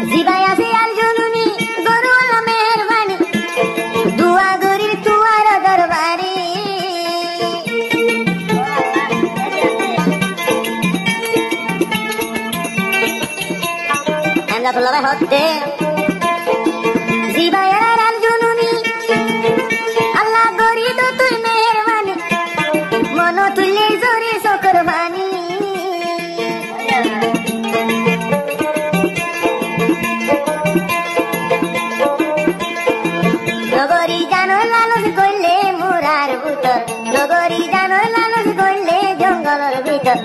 জিবাই আছে আর জননী গরু আল্লাহ মেহরবানি দুয়া গরি তুয়ার দরবারি আমরা তো লবে হতে জিবাই আর জননী আল্লাহ গরি তো তুই মেহরবানি মন তুলে জোরে শকর বানি নগরী জানো লালস করলে মোরার ভিতর নগরী জানো লালস করলে জঙ্গলের ভিতর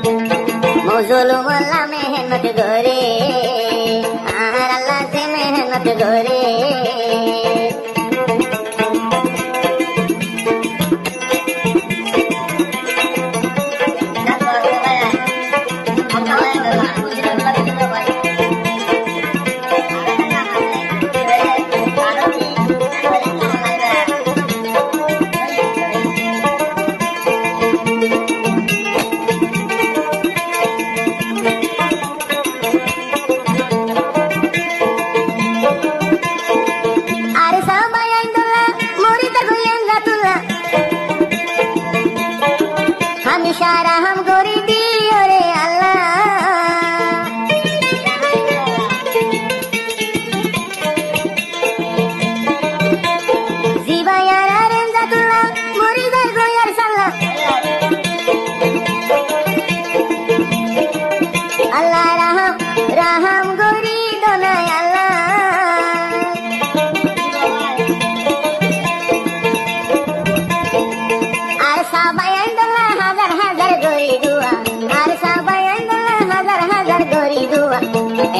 মজলু মোল্লা মেহনত করে আর আল্লাহ সে মেহনত করে इशारा हम गोरी दियो रे अल्लाह जीवा यारा रेंजातुल्लाह मुरीदार गोयार साल्लाह अल्लाह रहम रहम गोरी दोनाय अल्लाह আর সবাই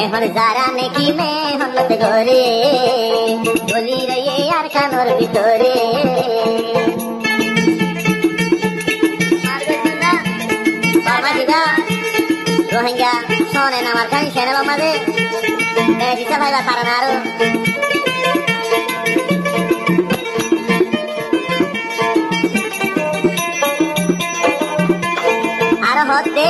এখন যারা নাকি মেহনত করে বলি রে আর কানোর ভিতরে রোহিঙ্গা শোনেন আমার কান সেনে বামাদের দিশা ভাইবা পারান আরো হতে